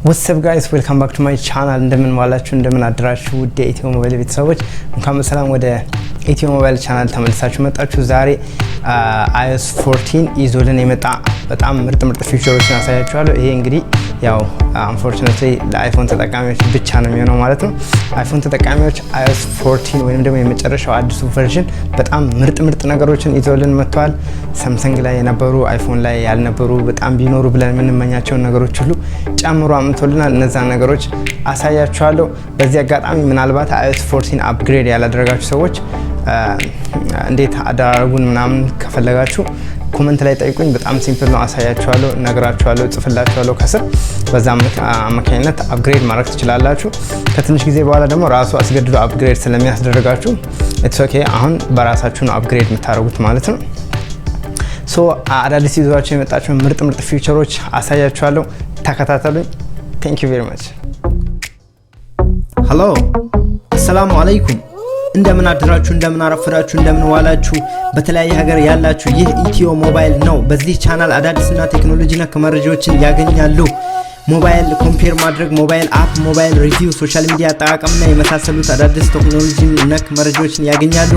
What's up guys, welcome back to my channel. እንደምን ዋላችሁ እንደምን አድራችሁ ውድ የኢትዮ ሞባይል ቤተሰቦች እንኳን በሰላም ወደ ኢትዮ ሞባይል ቻናል ተመልሳችሁ መጣችሁ። ዛሬ iOS 14 ይዞልን የመጣ በጣም ምርጥ ፊቸሮችን አሳያችኋለሁ። ይሄ እንግዲህ ያው unfortunately ለአይፎን ተጠቃሚዎች ብቻ ነው የሚሆነው ማለት ነው። አይፎን ተጠቃሚዎች iOS 14 ወይንም ደግሞ የመጨረሻው አዲሱ ቨርዥን በጣም ምርጥ ነገሮችን ይዞልን መጥቷል። ሳምሰንግ ላይ የነበሩ አይፎን ላይ ያልነበሩ በጣም ቢኖሩ ብለን የምንመኛቸው ነገሮች ሁሉ ጨምሮ አምጥቶልናል። እነዛ ነገሮች አሳያችኋለሁ። በዚህ አጋጣሚ ምናልባት iOS 14 አፕግሬድ ያላደረጋችሁ ሰዎች እንዴት አዳራጉን ምናምን ከፈለጋችሁ ኮሜንት ላይ ጠይቁኝ። በጣም ሲምፕል ነው፣ አሳያችኋለሁ፣ ነግራችኋለሁ፣ ጽፍላችኋለሁ ከስር። በዛ አማካኝነት አፕግሬድ ማድረግ ትችላላችሁ። ከትንሽ ጊዜ በኋላ ደግሞ ራሱ አስገድዶ አፕግሬድ ስለሚያስደርጋችሁ ኢትስ ኦኬ። አሁን በራሳችሁ ነው አፕግሬድ የምታደርጉት ማለት ነው። ሶ አዳዲስ ይዟቸው የመጣችሁ ምርጥ ፊቸሮች አሳያችኋለሁ። ተከታተሉኝ። ቴንክ ዩ ቬሪ ማች። ሄሎ አሰላሙ አለይኩም። እንደምን አድራችሁ እንደምን አረፈዳችሁ እንደምን ዋላችሁ። በተለያየ ሀገር ያላችሁ ይህ ኢትዮ ሞባይል ነው። በዚህ ቻናል አዳዲስና ቴክኖሎጂ ነክ መረጃዎችን ያገኛሉ። ሞባይል ኮምፔር ማድረግ፣ ሞባይል አፕ፣ ሞባይል ሪቪው፣ ሶሻል ሚዲያ አጣቀቃምና የመሳሰሉት አዳዲስ ቴክኖሎጂ ነክ መረጃዎችን ያገኛሉ።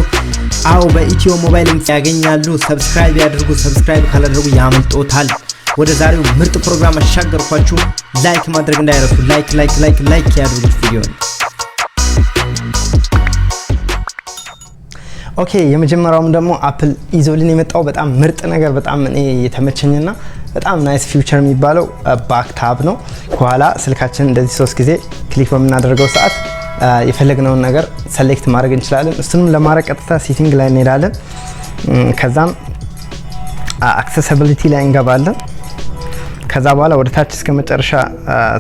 አው በኢትዮ ሞባይል ያገኛሉ። ሰብስክራይብ ያድርጉ። ሰብስክራይብ ካላደረጉ ያመልጦታል። ወደ ዛሬው ምርጥ ፕሮግራም አሻገርኳችሁ። ላይክ ማድረግ እንዳይረሱ። ላይክ ያድርጉት ቪዲዮውን። ኦኬ የመጀመሪያውም ደግሞ አፕል ይዞልን የመጣው በጣም ምርጥ ነገር በጣም እኔ የተመቸኝና በጣም ናይስ ፊቸር የሚባለው ባክ ታብ ነው። ከኋላ ስልካችን እንደዚህ 3 ጊዜ ክሊክ በምናደርገው ሰዓት የፈለግነውን ነገር ሰሌክት ማድረግ እንችላለን። እሱንም ለማድረግ ቀጥታ ሴቲንግ ላይ እንሄዳለን። ከዛም አክሰሲቢሊቲ ላይ እንገባለን። ከዛ በኋላ ወደ ታች እስከ መጨረሻ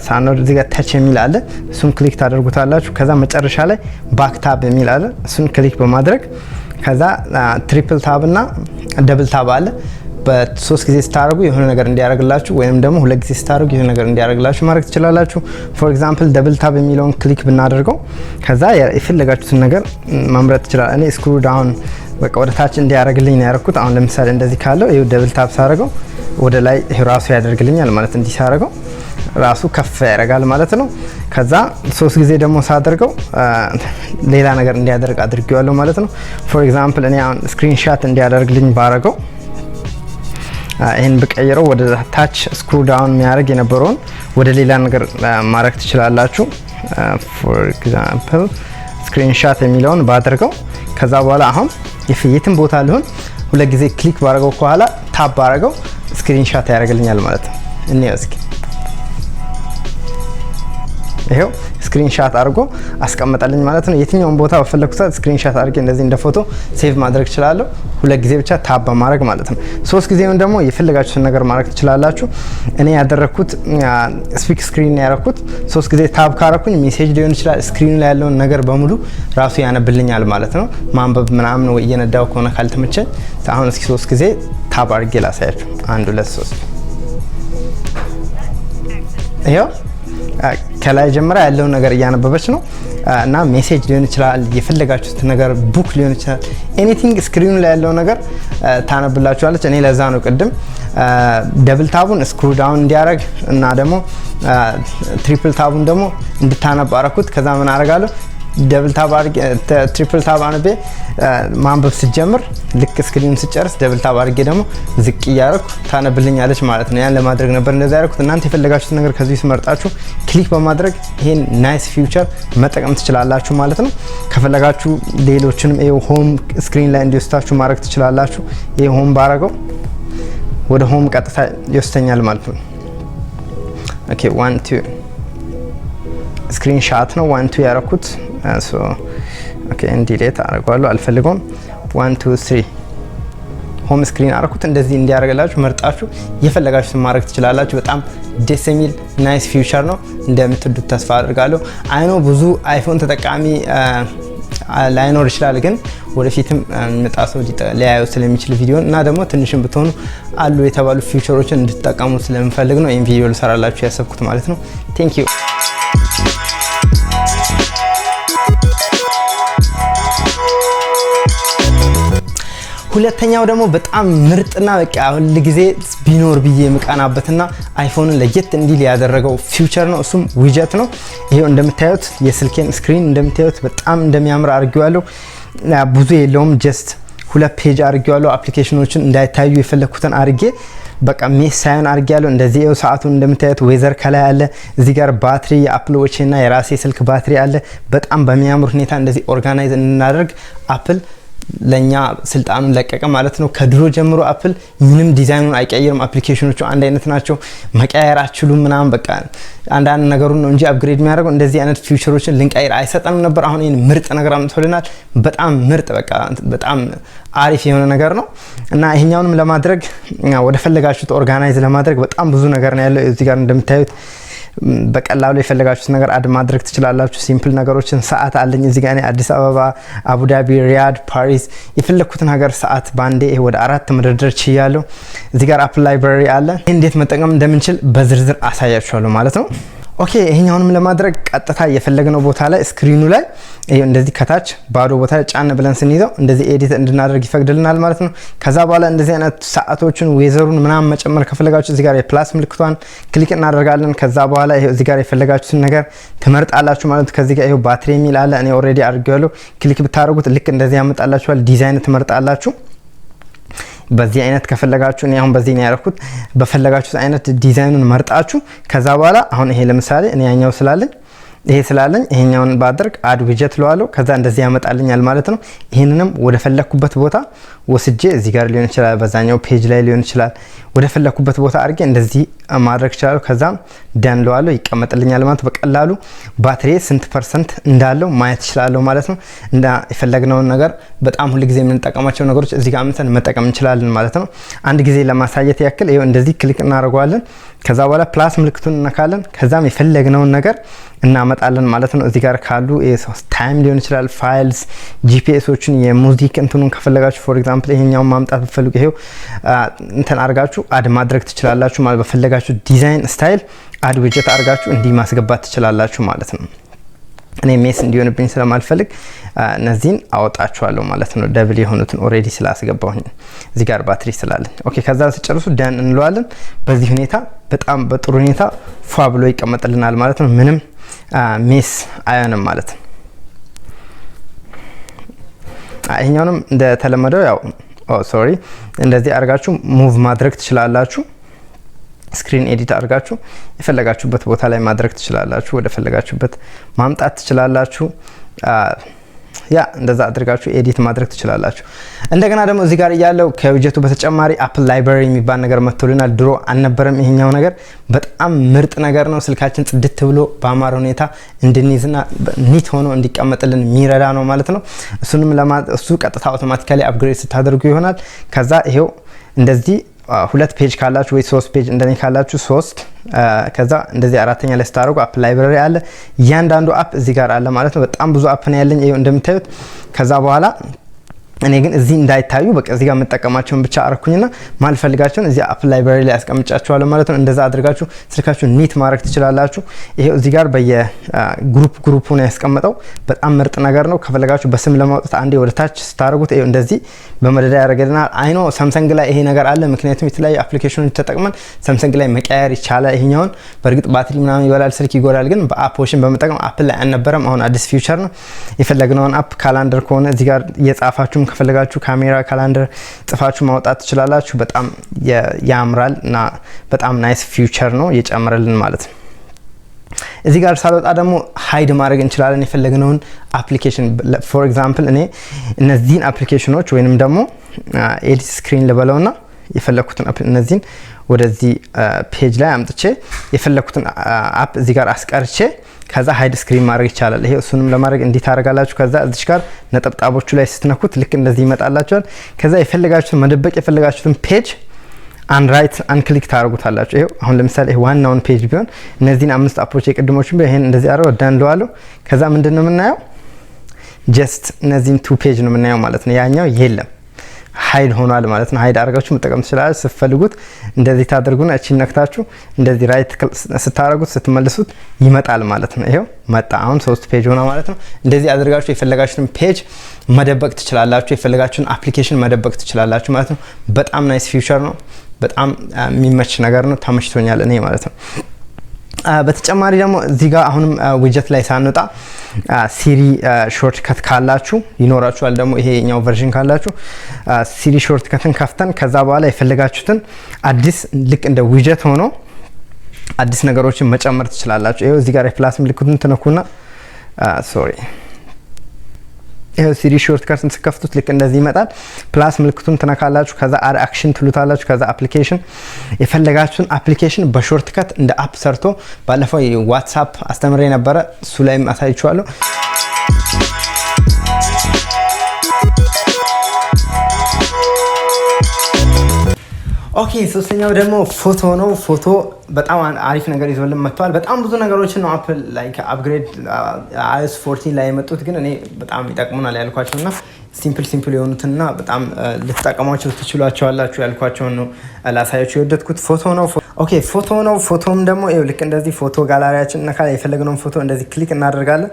ሳንወርድ እዚህ ጋር ታች የሚል አለ። እሱን ክሊክ ታደርጉታላችሁ። ከዛ መጨረሻ ላይ ባክ ታብ የሚል አለ። እሱን ክሊክ በማድረግ ከዛ ትሪፕል ታብ እና ደብል ታብ አለ። በ3 ጊዜ ስታደርጉ የሆነ ነገር እንዲያደርግላችሁ ወይንም ደግሞ 2 ጊዜ ስታደርጉ የሆነ ነገር እንዲያደርግላችሁ ማድረግ ትችላላችሁ። ፎር ኤግዛምፕል ደብል ታብ የሚለውን ክሊክ ብናደርገው ከዛ የፈለጋችሁትን ነገር ማምረጥ ትችላላችሁ። እኔ ስክሩ ዳውን በቃ ወደ ታች እንዲያደርግልኝ ነው ያደረኩት። አሁን ለምሳሌ እንደዚህ ካለው ይሄ ደብል ታብ ሳደርገው ወደ ላይ ራሱ ያደርግልኛል ማለት እንዲህ ሳደርገው ራሱ ከፍ ያደርጋል ማለት ነው። ከዛ 3 ጊዜ ደግሞ ሳደርገው ሌላ ነገር እንዲያደርግ አድርጌዋለሁ ማለት ነው። ፎር ኤግዛምፕል እኔ አሁን ስክሪንሻት እንዲያደርግልኝ ባረገው ይሄን በቀይረው ወደ ታች ስክሩ ዳውን የሚያደርግ የነበረውን ወደ ሌላ ነገር ማድረግ ትችላላችሁ። ፎር ኤግዛምፕል ስክሪንሻት የሚለውን ባደርገው ከዛ በኋላ አሁን የትም ቦታ ሊሆን 2 ጊዜ ክሊክ ባረገው ከኋላ ታብ ባረገው ስክሪንሻት ያደርግልኛል ማለት ነው። እንየው እስኪ። ይሄው ስክሪንሻት አድርጎ አስቀመጠልኝ ማለት ነው። የትኛውን ቦታ በፈለኩት ስክሪንሻት አድርጌ እንደዚህ እንደ ፎቶ ሴቭ ማድረግ እችላለሁ። 2 ጊዜ ብቻ ታብ በማድረግ ማለት ነው። 3 ጊዜውን ደግሞ የፈለጋችሁትን ነገር ማድረግ ትችላላችሁ። እኔ ያደረኩት ስፒክ ስክሪን ነው ያደረኩት። 3 ጊዜ ታብ ካረኩኝ ሜሴጅ ሊሆን ይችላል ስክሪኑ ላይ ያለውን ነገር በሙሉ ራሱ ያነብልኛል ማለት ነው። ማንበብ ምናምን ወይ እየነዳው ከሆነ ካልተመቸኝ አሁን እስኪ 3 ጊዜ ታብ አድርጌ ላሳያችሁ። 1 2 3 ይሄው ከላይ ጀምራ ያለውን ነገር እያነበበች ነው እና ሜሴጅ ሊሆን ይችላል የፈለጋችሁት ነገር ቡክ ሊሆን ይችላል ኤኒቲንግ ስክሪኑ ላይ ያለው ነገር ታነብላችኋለች። እኔ ለዛ ነው ቅድም ደብል ታቡን ስክሩ ዳውን እንዲያደርግ እና ደግሞ ትሪፕል ታቡን ደግሞ እንድታነብ አደረኩት። ከዛ ምን አደርጋለሁ ደብል ታብ አድርጌ ትሪፕል ታብ አንቤ ማንበብ ሲጀምር ልክ ስክሪኑን ሲጨርስ ደብል ታብ አድርጌ ደግሞ ዝቅ እያደረኩ ታነብልኛለች ማለት ነው። ያን ለማድረግ ነበር እንደዛ ያደረኩት። እናንተ የፈለጋችሁት ነገር ከዚህ ስመርጣችሁ ክሊክ በማድረግ ይሄን ናይስ ፊቸር መጠቀም ትችላላችሁ ማለት ነው። ከፈለጋችሁ ሌሎችንም ሆም ስክሪን ላይ እንዲወስዳችሁ ማድረግ ትችላላችሁ። ይሄ ሆም ባረገው ወደ ሆም ቀጥታ ይወስደኛል ማለት ነው። ኦኬ 1 2 ስክሪንሻት ነው 1 2 ያረኩት። ሶ ኦኬ እንዲሌት አረጋለሁ አልፈልገውም። 1 2 3 ሆም ስክሪን አረኩት። እንደዚህ እንዲያደርግላችሁ መርጣችሁ የፈለጋችሁትን ማድረግ ትችላላችሁ። በጣም ደስ የሚል ናይስ ፊቸር ነው። እንደምትወዱት ተስፋ አድርጋለሁ። አይኖ ብዙ አይፎን ተጠቃሚ ላይኖር ይችላል፣ ግን ወደፊትም መጣ ሰው ሊያዩ ስለሚችል ቪዲዮ እና ደግሞ ትንሽም ብትሆኑ አሉ የተባሉ ፊቸሮችን እንድትጠቀሙ ስለምፈልግ ነው ይሄን ቪዲዮ ልሰራላችሁ ያሰብኩት ማለት ነው። ቴንክ ዩ። ሁለተኛው ደግሞ በጣም ምርጥና በቃ ሁሉ ጊዜ ቢኖር ብዬ የምቃናበትና አይፎንን ለየት እንዲል ያደረገው ፊውቸር ነው። እሱም ዊጀት ነው። ይሄው እንደምታዩት የስልኬን ስክሪን እንደምታዩት በጣም እንደሚያምር አድርጌዋለሁ። ብዙ የለውም ጀስት 2 ፔጅ አድርጌዋለሁ። አፕሊኬሽኖችን እንዳይታዩ የፈለኩትን አድርጌ በቃ ሜስ ሳይሆን አድርጌያለሁ። እንደዚህ ይኸው ሰዓቱን እንደምታዩት ዌዘር ከላይ አለ። እዚህ ጋር ባትሪ የአፕል ዎች እና የራሴ ስልክ ባትሪ አለ። በጣም በሚያምር ሁኔታ እንደዚህ ኦርጋናይዝ እንድናደርግ አፕል ለኛ ስልጣኑን ለቀቀ ማለት ነው። ከድሮ ጀምሮ አፕል ምንም ዲዛይኑን አይቀይርም። አፕሊኬሽኖቹ አንድ አይነት ናቸው። መቀየር አትችሉም ምናምን በቃ አንዳንድ ነገሩን ነው እንጂ አፕግሬድ የሚያደርገው እንደዚህ አይነት ፊውቸሮችን ልንቀይር አይሰጠንም ነበር። አሁን ይሄን ምርጥ ነገር አምጥቶልናል። በጣም ምርጥ በቃ በጣም አሪፍ የሆነ ነገር ነው እና ይሄኛውንም ለማድረግ ወደ ፈለጋችሁት ኦርጋናይዝ ለማድረግ በጣም ብዙ ነገር ነው ያለው። እዚህ ጋር እንደምታዩት በቀላሉ የፈለጋችሁት ነገር አድ ማድረግ ትችላላችሁ። ሲምፕል ነገሮችን ሰዓት አለኝ እዚህ ጋር አዲስ አበባ፣ አቡዳቢ፣ ሪያድ፣ ፓሪስ የፈለኩትን ሀገር ሰዓት ባንዴ ወደ 4 መደርደር ችያለሁ። እዚህ ጋር አፕል ላይብራሪ አለ። እንዴት መጠቀም እንደምንችል በዝርዝር አሳያችኋለሁ ማለት ነው። ኦኬ ይሄኛውንም ለማድረግ ቀጥታ የፈለግነው ቦታ ላይ ስክሪኑ ላይ ይሄ እንደዚህ ከታች ባዶ ቦታ ላይ ጫን ብለን ስንይዘው እንደዚህ ኤዲት እንድናደርግ ይፈቅድልናል ማለት ነው። ከዛ በኋላ እንደዚህ አይነት ሰዓቶችን ዌዘሩን ምናምን መጨመር ከፈለጋችሁ እዚህ ጋር የፕላስ ምልክቷን ክሊክ እናደርጋለን። ከዛ በኋላ ይሄ እዚህ ጋር የፈለጋችሁትን ነገር ትመርጣላችሁ ማለት ነው። ከዚህ ጋር ይሄ ባትሪ የሚል አለ። እኔ ኦሬዲ አድርጌዋለሁ። ክሊክ ብታደርጉት ልክ እንደዚህ ያመጣላችኋል። ዲዛይን ትመርጣላችሁ። በዚህ አይነት ከፈለጋችሁ እኔ አሁን በዚህ ነው ያደረኩት። በፈለጋችሁት አይነት ዲዛይኑን መርጣችሁ ከዛ በኋላ አሁን ይሄ ለምሳሌ እኔ ያኛው ስላለኝ ይሄ ስላለኝ ይሄኛውን ባደርግ አድ ዊጀት ለዋለው ከዛ እንደዚህ ያመጣልኛል ማለት ነው። ይሄንንም ወደ ፈለኩበት ቦታ ወስጄ እዚህ ጋር ሊሆን ይችላል፣ በዛኛው ፔጅ ላይ ሊሆን ይችላል። ወደ ፈለኩበት ቦታ አድርጌ እንደዚህ ማድረግ ይችላል። ከዛም ደን ለዋለው ይቀመጥልኛል ማለት በቀላሉ ባትሪ ስንት ፐርሰንት እንዳለው ማየት ይችላል ማለት ነው። እና የፈለግነውን ነገር በጣም ሁሉ ጊዜ የምንጠቀማቸው ነገሮች እዚህ ጋር አምጥተን መጠቀም እንችላለን ማለት ነው። አንድ ጊዜ ለማሳየት ያክል ይሄው እንደዚህ ክሊክ እናደርገዋለን። ከዛ በኋላ ፕላስ ምልክቱን እንነካለን። ከዛም የፈለግነውን ነገር እናመጣለን ማለት ነው። እዚህ ጋር ካሉ ታይም ሊሆን ይችላል፣ ፋይልስ፣ ጂፒኤሶችን፣ የሙዚክ እንትኑን ከፈለጋችሁ ፎር ኤግዛምፕል ይሄኛውን ማምጣት ብትፈልጉ ይሄው እንትን አድርጋችሁ አድ ማድረግ ትችላላችሁ ማለት በፈለጋችሁ ዲዛይን ስታይል አድ ዊጀት አድርጋችሁ እንዲህ ማስገባት ትችላላችሁ ማለት ነው። እኔ ሜስ እንዲሆንብኝ ስለማልፈልግ እነዚህን አወጣቸዋለሁ ማለት ነው። ደብል የሆኑትን ኦሬዲ ስላስገባሁኝ እዚህ ጋር ባትሪ ስላለን ኦኬ። ከዛ ሲጨርሱ ደን እንለዋለን። በዚህ ሁኔታ በጣም በጥሩ ሁኔታ ፏ ብሎ ይቀመጥልናል ማለት ነው። ምንም ሜስ አይሆንም ማለት ነው። ይሄኛውንም እንደተለመደው ያው ሶሪ እንደዚህ አድርጋችሁ ሙቭ ማድረግ ትችላላችሁ። ስክሪን ኤዲት አድርጋችሁ የፈለጋችሁበት ቦታ ላይ ማድረግ ትችላላችሁ። ወደ ፈለጋችሁበት ማምጣት ትችላላችሁ። ያ እንደዛ አድርጋችሁ ኤዲት ማድረግ ትችላላችሁ። እንደገና ደግሞ እዚህ ጋር ያለው ከዊጀቱ በተጨማሪ አፕል ላይብራሪ የሚባል ነገር መጥቶልናል። ድሮ አልነበረም። ይሄኛው ነገር በጣም ምርጥ ነገር ነው። ስልካችን ጽድት ብሎ በአማረ ሁኔታ እንድንይዝና ኒት ሆኖ እንዲቀመጥልን የሚረዳ ነው ማለት ነው። እሱንም እሱ ቀጥታ አውቶማቲካሊ አፕግሬድ ስታደርጉ ይሆናል። ከዛ ይሄው እንደዚህ 2 ፔጅ ካላችሁ ወይ 3 ፔጅ እንደኔ ካላችሁ 3 ከዛ እንደዚህ አራተኛ ላይ ስታደርጉ አፕ ላይብራሪ አለ። እያንዳንዱ አፕ እዚህ ጋር አለ ማለት ነው። በጣም ብዙ አፕ ነው ያለኝ ይሄው እንደምታዩት። ከዛ በኋላ እኔ ግን እዚህ እንዳይታዩ በቃ እዚህ ጋር መጠቀማቸውን ብቻ አረኩኝና ማልፈልጋቸውን እዚህ አፕ ላይብራሪ ላይ አስቀምጫቸዋለሁ ማለት ነው። እንደዛ አድርጋችሁ ስልካችሁን ኒት ማድረግ ትችላላችሁ። ይሄው እዚህ ጋር በየግሩፕ ነው ያስቀመጠው። በጣም ምርጥ ነገር ነው። ከፈለጋችሁ በስም ለማውጣት አንዴ ወደ ታች ስታደርጉት ይሄው እንደዚህ በመደዳ ያደርገናል። አይኖ ሳምሰንግ ላይ ይሄ ነገር አለ። ምክንያቱም የተለያዩ አፕሊኬሽኖች ተጠቅመን ሳምሰንግ ላይ መቀየር ይቻላል። ይሄኛውን በእርግጥ ባትሪ ምናምን ይበላል፣ ስልክ ይጎዳል። ግን በአፕዎችን በመጠቀም አፕል ላይ አልነበረም። አሁን አዲስ ፊውቸር ነው። የፈለግነውን አፕ ካላንደር ከሆነ እዚህ ጋር እየጻፋችሁ ከፈለጋችሁ ካሜራ ካላንደር ጽፋችሁ ማውጣት ትችላላችሁ። በጣም ያምራል እና በጣም ናይስ ፊውቸር ነው የጨመረልን ማለት ነው። እዚህ ጋር ሳልወጣ ደግሞ ሃይድ ማድረግ እንችላለን የፈለግነውን አፕሊኬሽን። ፎር ኤግዛምፕል እኔ እነዚህን አፕሊኬሽኖች ወይንም ደግሞ ኤዲት ስክሪን ልበለውና የፈለኩትን እነዚህን ወደዚህ ፔጅ ላይ አምጥቼ የፈለኩትን አፕ እዚህ ጋር አስቀርቼ ከዛ ሃይድ ስክሪን ማድረግ ይቻላል። ይሄ እሱንም ለማድረግ እንዴት ታደርጋላችሁ? ከዛ እዚህ ጋር ነጠብጣቦቹ ላይ ስትነኩት ልክ እንደዚህ ይመጣላችኋል። ከዛ የፈለጋችሁትን መደበቅ የፈለጋችሁትን ፔጅ አንራይት አንክሊክ ታደርጉታላችሁ። ይሄው አሁን ለምሳሌ ዋናውን ፔጅ ቢሆን እነዚህን 5 አፖች የቅድሞችን ቢሆን ይሄን እንደዚህ አረው ዳንለዋለሁ። ከዛ ምንድነው የምናየው? ጀስት እነዚህን 2 ፔጅ ነው የምናየው ማለት ነው። ያኛው የለም ሃይድ ሆኗል ማለት ነው። ሃይድ አድርጋችሁ መጠቀም ትችላላችሁ። ስትፈልጉት እንደዚህ ታደርጉና እቺን ነክታችሁ እንደዚህ ራይት ስታረጉት ስትመልሱት ይመጣል ማለት ነው። ይሄው መጣ። አሁን 3 ፔጅ ሆነ ማለት ነው። እንደዚህ አድርጋችሁ የፈለጋችሁን ፔጅ መደበቅ ትችላላችሁ። የፈለጋችሁን አፕሊኬሽን መደበቅ ትችላላችሁ ማለት ነው። በጣም ናይስ ፊውቸር ነው። በጣም የሚመች ነገር ነው። ተመችቶኛል እኔ ማለት ነው። በተጨማሪ ደግሞ እዚህ ጋር አሁንም ዊጀት ላይ ሳንወጣ ሲሪ ሾርት ከት ካላችሁ ይኖራችኋል። ደግሞ ይሄኛው ቨርዥን ካላችሁ ሲሪ ሾርት ከትን ከፍተን ከዛ በኋላ የፈለጋችሁትን አዲስ ልክ እንደ ዊጀት ሆኖ አዲስ ነገሮችን መጨመር ትችላላችሁ። ይሄው እዚህ ጋር የፕላስ ምልክቱን ትነኩና ይሄው ሲሪ ሾርት ከትን ስከፍቱት ልክ እንደዚህ ይመጣል። ፕላስ ምልክቱን ትነካላችሁ። ከዛ አድ አክሽን ትሉታላችሁ። ከዛ አፕሊኬሽን የፈለጋችሁን አፕሊኬሽን በሾርት ከት እንደ አፕ ሰርቶ ባለፈው ዋትስአፕ አስተምሬ ነበረ። እሱ ላይም አሳይቻለሁ። ኦኬ ሶስተኛው ደግሞ ፎቶ ነው። ፎቶ በጣም አሪፍ ነገር ይዞልን መጥቷል። በጣም ብዙ ነገሮችን ነው አፕል ላይክ አፕግሬድ iOS 14 ላይ የመጡት ግን እኔ በጣም ይጠቅሙናል ያልኳቸውና ሲምፕል የሆኑትና በጣም ልትጠቀሟቸው ትችሏቸዋላችሁ ያልኳቸውን ነው ላሳያችሁ የወደድኩት። ፎቶ ነው። ኦኬ ፎቶ ነው። ፎቶም ደግሞ ይኸው ልክ እንደዚህ ፎቶ ጋላሪያችን ነካ የፈለግነውን ፎቶ እንደዚህ ክሊክ እናደርጋለን።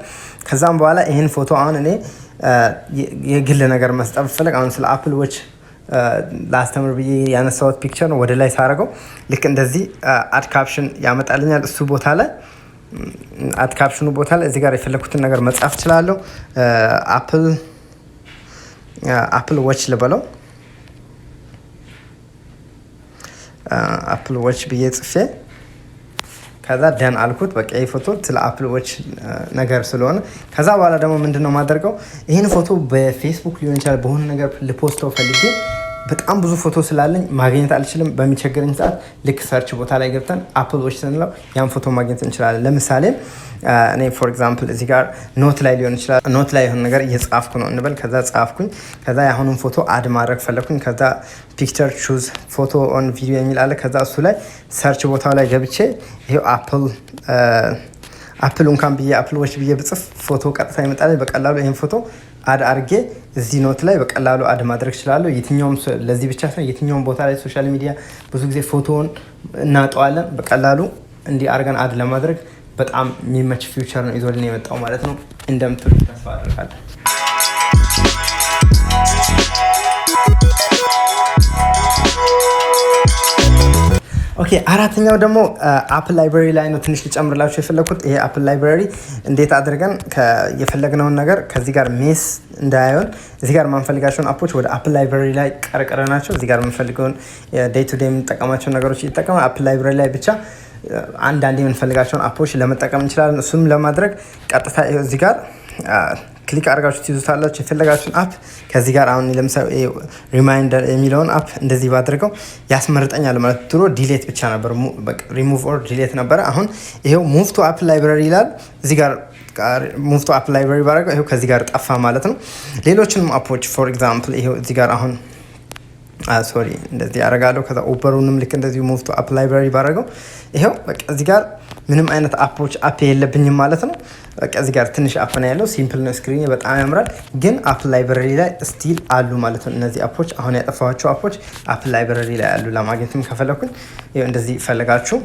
ከዛም በኋላ ይሄን ፎቶ አሁን እኔ የግል ነገር መስጠት ፈልግ አሁን ስለ አፕል ዎች ላስተምር ብዬ ያነሳሁት ፒክቸር ነው። ወደ ላይ ሳረገው ልክ እንደዚህ አድ ካፕሽን ያመጣልኛል። እሱ ቦታ ላይ አድ ካፕሽኑ ቦታ ላይ እዚህ ጋር የፈለኩትን ነገር መጻፍ እችላለሁ። አፕል ዎች ልበለው። አፕል ዎች ብዬ ጽፌ ከዛ ደን አልኩት። በቃ ይሄ ፎቶ ስለ አፕል ዎች ነገር ስለሆነ ከዛ በኋላ ደግሞ ምንድነው ማደርገው ይሄን ፎቶ በፌስቡክ ሊሆን ይችላል በሆነ ነገር ልፖስተው ፈልጌ በጣም ብዙ ፎቶ ስላለኝ ማግኘት አልችልም። በሚቸገረኝ ሰዓት ልክ ሰርች ቦታ ላይ ገብተን አፕል ዎች ስንለው ያን ፎቶ ማግኘት እንችላለን። ለምሳሌ እኔ ፎር ኤግዛምፕል እዚህ ጋር ኖት ላይ ሊሆን ይችላል። ኖት ላይ የሆነ ነገር እየጻፍኩ ነው እንበል። ከዛ ጻፍኩኝ። ከዛ የአሁኑን ፎቶ አድ ማድረግ ፈለኩኝ። ከዛ ፒክቸር ቹዝ ፎቶ ኦን ቪዲዮ የሚል አለ። ከዛ እሱ ላይ ሰርች ቦታው ላይ ገብቼ ይሄው አፕል እንኳን ብዬ አፕል ዎች ብዬ ብጽፍ ፎቶ ቀጥታ ይመጣል። በቀላሉ ይሄን ፎቶ አድ አድርጌ እዚህ ኖት ላይ በቀላሉ አድ ማድረግ እችላለሁ። የትኛውም ለዚህ ብቻ ሳይሆን የትኛውም ቦታ ላይ ሶሻል ሚዲያ ብዙ ጊዜ ፎቶውን እናጠዋለን። በቀላሉ እንዲህ አድርገን አድ ለማድረግ በጣም የሚመች ፊውቸር ነው ይዞልን የመጣው ማለት ነው። እንደምትሉ ተስፋ አድርጋለሁ። ኦኬ አራተኛው ደግሞ አፕል ላይብራሪ ላይ ነው ትንሽ ልጨምርላችሁ የፈለኩት። ይሄ አፕል ላይብራሪ እንዴት አድርገን የፈለግነውን ነገር ከዚህ ጋር ሜስ እንዳይሆን እዚህ ጋር ማንፈልጋቸውን አፖች ወደ አፕል ላይብራሪ ላይ ቀርቀረናቸው እዚህ ጋር የምንፈልገውን ዴይ ቱ ዴይ የምንጠቀማቸው ነገሮች እየተጠቀመ አፕል ላይብራሪ ላይ ብቻ አንዳንድ የምንፈልጋቸውን አፖች ለመጠቀም እንችላለን። እሱም ለማድረግ ቀጥታ እዚህ ጋር ክሊክ አድርጋችሁ ትይዙታላችሁ የፈለጋችሁን አፕ ከዚህ ጋር። አሁን ለምሳሌ ሪማይንደር የሚለውን አፕ እንደዚህ ባድርገው ያስመርጠኛል ማለት ድሮ ዲሌት ብቻ ነበር፣ ሪሙቭ ኦር ዲሌት ነበረ። አሁን ይሄው ሙቭ ቱ አፕል ላይብራሪ ይላል። እዚህ ጋር ሙቭ ቱ አፕል ላይብራሪ ባደረገው ይሄው ከዚህ ጋር ጠፋ ማለት ነው። ሌሎችንም አፖች ፎር ኤግዛምፕል ይሄው እዚህ ጋር አሁን እንደዚህ ያደርጋለሁ። ከዛ ኦፐሩንም ልክ እንደዚህ ሙቭ ቱ አፕል ላይብራሪ ባደረገው ይሄው በቃ እዚህ ጋር ምንም አይነት አፕ የለብኝም ማለት ነው። በቃ እዚህ ጋር ትንሽ አፕ ነው ያለው። ሲምፕል ነው፣ ስክሪን በጣም ያምራል። ግን አፕል ላይብራሪ ላይ ስቲል አሉ ማለት ነው። እነዚህ አፖች አሁን ያጠፋኋቸው አፖች አፕል ላይብራሪ ላይ አሉ። ለማግኘትም ከፈለኩኝ ይሄው እንደዚህ ፈልጋችሁ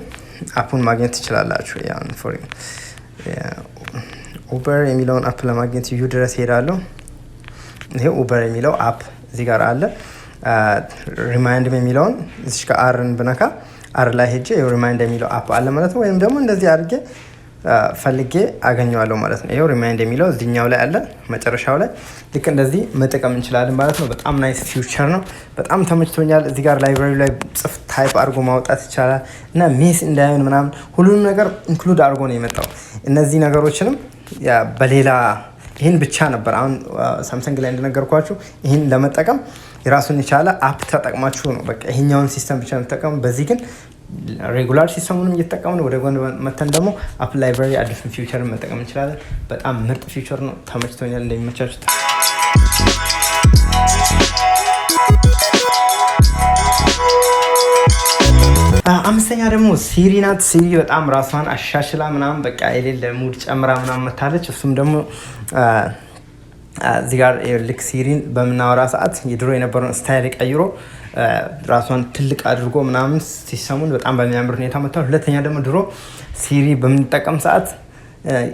አፑን ማግኘት ትችላላችሁ። ያን ፎር ኡበር የሚለውን አፕ ለማግኘት ዩ ድረስ ሄዳለሁ። ይሄው ኡበር የሚለው አፕ እዚህ ጋር አለ። ሪማይንድ የሚለውን እዚህ ጋር አርን ብነካ አር ላይ ሄጄ ሪማይንድ የሚለው አፕ አለ ማለት ነው። ወይም ደግሞ እንደዚህ አድርጌ ፈልጌ አገኘዋለሁ ማለት ነው። ይሄው ሪማይንድ የሚለው እዚህኛው ላይ አለ መጨረሻው ላይ ልክ እንደዚህ መጠቀም እንችላለን ማለት ነው። በጣም ናይስ ፊውቸር ነው። በጣም ተመችቶኛል። እዚህ ጋር ላይብራሪ ላይ ጽፍ ታይፕ አድርጎ ማውጣት ይቻላል እና ሜስ እንዳይሆን ምናምን ሁሉንም ነገር ኢንክሉድ አድርጎ ነው የመጣው። እነዚህ ነገሮችንም በሌላ ይህን ብቻ ነበር። አሁን ሳምሰንግ ላይ እንደነገርኳችሁ ይህን ለመጠቀም የራሱን የቻለ አፕ ተጠቅማችሁ ነው በቃ ይሄኛውን ሲስተም ብቻ ነው ተጠቀሙ። በዚህ ግን ሬጉላር ሲስተሙንም እየተጠቀምን ወደ ጎን መተን ደግሞ አፕል ላይብራሪ አዲሱን ፊውቸርን መጠቀም እንችላለን። በጣም ምርጥ ፊውቸር ነው። ተመችቶኛል። እንደሚመቻችሁ አምስተኛ ደግሞ ሲሪ ናት። ሲሪ በጣም ራሷን አሻሽላ ምናምን በቃ የሌለ ሙድ ጨምራ ምናምን መታለች። እሱም ደግሞ እዚህ ጋር ልክ ሲሪን በምናወራ ሰዓት የድሮ የነበረውን ስታይል ቀይሮ ራሷን ትልቅ አድርጎ ምናምን ሲሰሙን በጣም በሚያምር ሁኔታ መጥቷል። ሁለተኛ ደግሞ ድሮ ሲሪ በምንጠቀም ሰዓት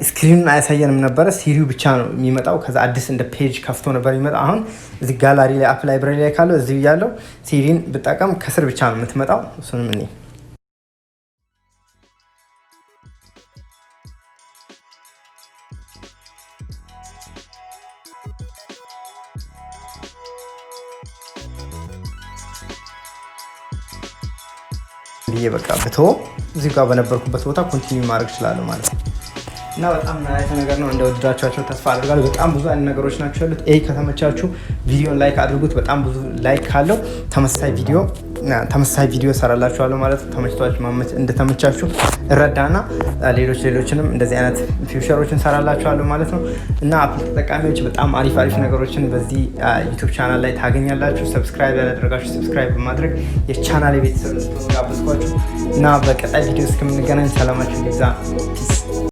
ስክሪኑን አያሳየንም ነበረ። ሲሪው ብቻ ነው የሚመጣው። ከዛ አዲስ እንደ ፔጅ ከፍቶ ነበር የሚመጣው። አሁን እዚህ ጋላሪ ላይ አፕ ላይብራሪ ላይ ካለው እዚህ ያለው ሲሪን ብጠቀም ከስር ብቻ ነው የምትመጣው። እሱንም እኔ ይሄ በቃ ብቶ እዚህ ጋር በነበርኩበት ቦታ ኮንቲኒው ማድረግ እችላለሁ ማለት ነው። እና በጣም ናይስ ነገር ነው። እንደወደዳችኋቸው ተስፋ አድርጋለሁ። በጣም ብዙ አይነት ነገሮች ናቸው ያሉት። ይሄ ከተመቻችሁ ቪዲዮን ላይክ አድርጉት። በጣም ብዙ ላይክ ካለው ተመሳሳይ ቪዲዮ ሰራላችኋለሁ ማለት ነው። ተመችቷችሁ እንደተመቻችሁ እረዳና ሌሎችንም እንደዚህ አይነት ፊውቸሮችን ሰራላችኋለሁ ማለት ነው። እና አፕል ተጠቃሚዎች በጣም አሪፍ ነገሮችን በዚህ ዩቲዩብ ቻናል ላይ ታገኛላችሁ። ሰብስክራይብ ያላደረጋችሁ ሰብስክራይብ በማድረግ የቻናል ቤተሰብ እንድትሆኑ ጋብዝኳችሁ እና በቀጣይ ቪዲዮ እስከምንገናኝ ሰላማችሁ ይብዛ። ፒስ